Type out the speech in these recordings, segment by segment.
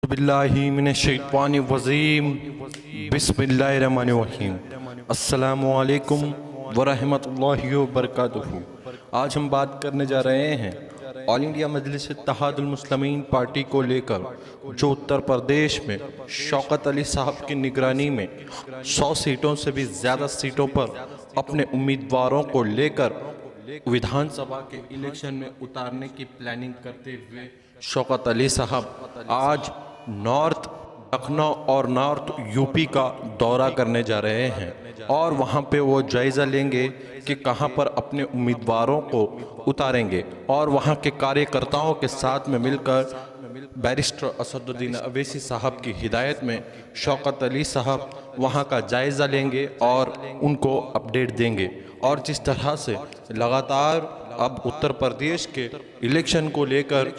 बिस्मिल्लाहिमिनश्शैतानिर्रजीम बिस्मिल्लाहिर्रहमानिर्रहीम अस्सलामुअलैकुम वरहमतुल्लाहि वबरकातुहू। आज हम बात करने जा रहे हैं ऑल इंडिया मजलिस इत्तेहादुल मुस्लिमीन पार्टी को लेकर, जो उत्तर प्रदेश में शौकत अली साहब की निगरानी में 100 सीटों से भी ज़्यादा सीटों पर अपने उम्मीदवारों को लेकर विधानसभा के इलेक्शन में उतारने की प्लानिंग करते हुए शौकत अली साहब आज नॉर्थ लखनऊ और नॉर्थ यूपी का दौरा करने जा रहे हैं और वहां पे वो जायज़ा लेंगे कि कहां पर अपने उम्मीदवारों को उतारेंगे और वहां के कार्यकर्ताओं के साथ में मिलकर बैरिस्टर असदुद्दीन अवैसी साहब की हिदायत में शौकत अली साहब वहां का जायज़ा लेंगे और उनको अपडेट देंगे। और जिस तरह से लगातार अब उत्तर प्रदेश के इलेक्शन को लेकर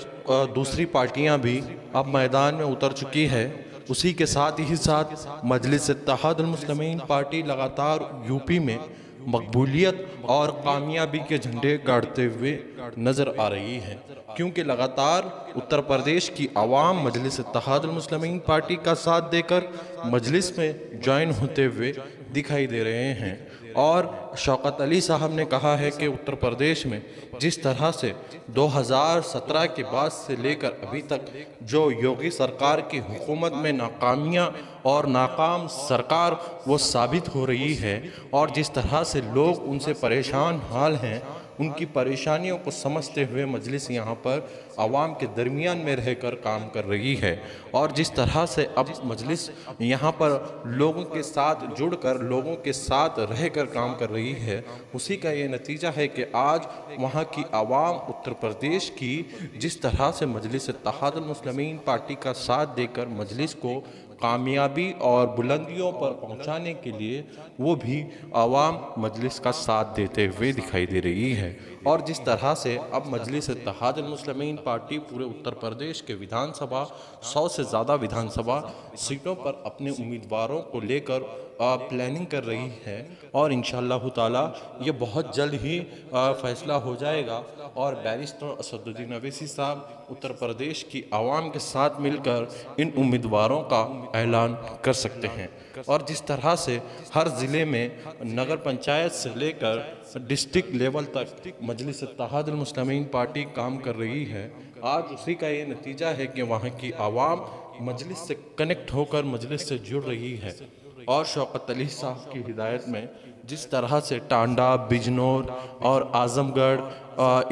दूसरी पार्टियां भी अब मैदान में उतर चुकी है, उसी के साथ ही साथ मजलिस इत्तेहादुल मुस्लिमीन पार्टी लगातार यूपी में मकबूलियत और कामयाबी के झंडे गाड़ते हुए नज़र आ रही है, क्योंकि लगातार उत्तर प्रदेश की आवाम मजलिस इत्तेहादुल मुस्लिमीन पार्टी का साथ देकर मजलिस में ज्वाइन होते हुए दिखाई दे रहे हैं। और शौकत अली साहब ने कहा है कि उत्तर प्रदेश में जिस तरह से 2017 के बाद से लेकर अभी तक जो योगी सरकार की हुकूमत में नाकामियाँ और नाकाम सरकार वो साबित हो रही है, और जिस तरह से लोग उनसे परेशान हाल हैं, उनकी परेशानियों को समझते हुए मजलिस यहाँ पर आवाम के दरमियान में रहकर काम कर रही है। और जिस तरह से अब मजलिस यहाँ पर लोगों के साथ जुड़कर लोगों के साथ रहकर काम कर रही है, उसी का ये नतीजा है कि आज वहाँ की आवाम उत्तर प्रदेश की जिस तरह से मजलिस इत्तेहादुल मुस्लिमीन पार्टी का साथ देकर मजलिस को कामयाबी और बुलंदियों पर पहुंचाने के लिए वो भी आवाम मजलिस का साथ देते हुए दिखाई दे रही है। और जिस तरह से अब मजलिस इत्तेहादुल मुस्लिमीन पार्टी पूरे उत्तर प्रदेश के विधानसभा 100 से ज़्यादा विधानसभा सीटों पर अपने उम्मीदवारों को लेकर प्लानिंग कर रही है, और इंशाअल्लाह ताला ये बहुत जल्द ही फैसला हो जाएगा और बैरिस्टर असदुद्दीन अवैसी साहब उत्तर प्रदेश की आवाम के साथ मिलकर इन उम्मीदवारों का ऐलान कर सकते हैं। और जिस तरह से हर ज़िले में नगर पंचायत से लेकर डिस्ट्रिक्ट लेवल तक मजलिस इत्तेहादुल मुस्लिमीन पार्टी काम कर रही है, आज उसी का ये नतीजा है कि वहाँ की आवाम मजलिस से कनेक्ट होकर मजलिस से जुड़ रही है। और शौकत अली साहब की हिदायत में जिस तरह से टांडा, बिजनौर और आज़मगढ़,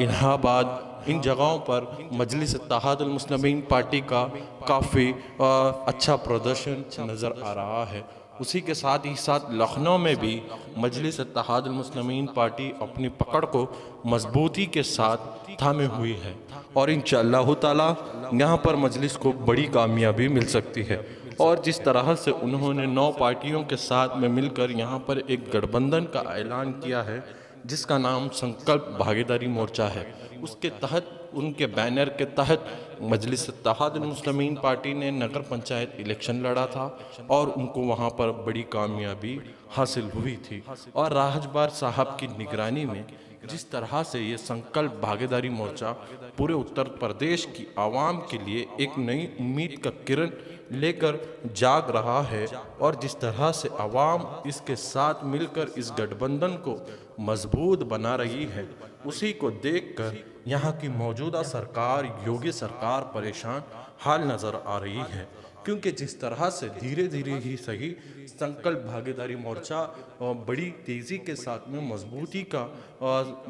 इलाहाबाद, इन जगहों पर मजलिस इत्तेहादुल मुस्लिमीन पार्टी का काफ़ी अच्छा प्रदर्शन नज़र आ रहा है। उसी के साथ ही साथ लखनऊ में भी मजलिस इत्तेहादुल मुस्लिमीन पार्टी अपनी पकड़ को मजबूती के साथ थामे हुई है, और इंशाअल्लाह ताला यहाँ पर मजलिस को बड़ी कामयाबी मिल सकती है। और जिस तरह से उन्होंने 9 पार्टियों के साथ में मिलकर यहाँ पर एक गठबंधन का ऐलान किया है, जिसका नाम संकल्प भागीदारी मोर्चा है, उसके तहत उनके बैनर के तहत मजलिस इत्तेहादुल मुस्लिमीन पार्टी ने नगर पंचायत इलेक्शन लड़ा था और उनको वहाँ पर बड़ी कामयाबी हासिल हुई थी। और राहजबार साहब की निगरानी में जिस तरह से ये संकल्प भागीदारी मोर्चा पूरे उत्तर प्रदेश की आवाम के लिए एक नई उम्मीद का किरण लेकर जाग रहा है, और जिस तरह से आवाम इसके साथ मिलकर इस गठबंधन को मजबूत बना रही है, उसी को देखकर यहाँ की मौजूदा सरकार योगी सरकार परेशान हाल नज़र आ रही है। क्योंकि जिस तरह से धीरे धीरे ही सही संकल्प भागीदारी मोर्चा बड़ी तेज़ी के साथ में मजबूती का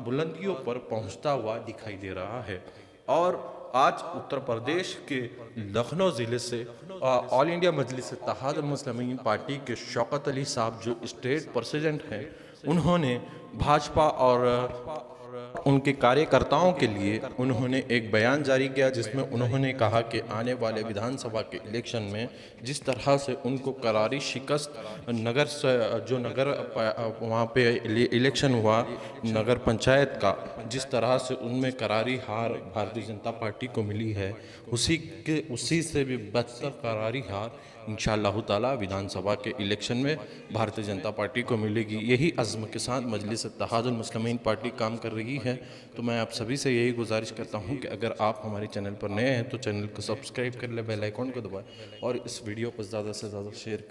बुलंदियों पर पहुंचता हुआ दिखाई दे रहा है। और आज उत्तर प्रदेश के लखनऊ ज़िले से ऑल इंडिया मजलिस इत्तेहादुल मुस्लिमीन पार्टी के शौकत अली साहब जो स्टेट प्रेसिडेंट हैं, उन्होंने भाजपा और उनके कार्यकर्ताओं के लिए उन्होंने एक बयान जारी किया, जिसमें उन्होंने कहा कि आने वाले विधानसभा के इलेक्शन में जिस तरह से उनको करारी शिकस्त नगर से जो नगर वहाँ पे इलेक्शन हुआ नगर पंचायत का, जिस तरह से उनमें करारी हार भारतीय जनता पार्टी को मिली है, उसी से भी बदतर करारी हार इंशाअल्लाह ताला विधानसभा के इलेक्शन में भारतीय जनता पार्टी को मिलेगी। यही अज़्म के साथ मजलिस इत्तेहादुल मुस्लिमीन पार्टी काम कर रही है। तो मैं आप सभी से यही गुजारिश करता हूँ कि अगर आप हमारे चैनल पर नए हैं तो चैनल को सब्सक्राइब कर ले, बेल आइकॉन को दबाएं और इस वीडियो को ज़्यादा से ज़्यादा शेयर करें।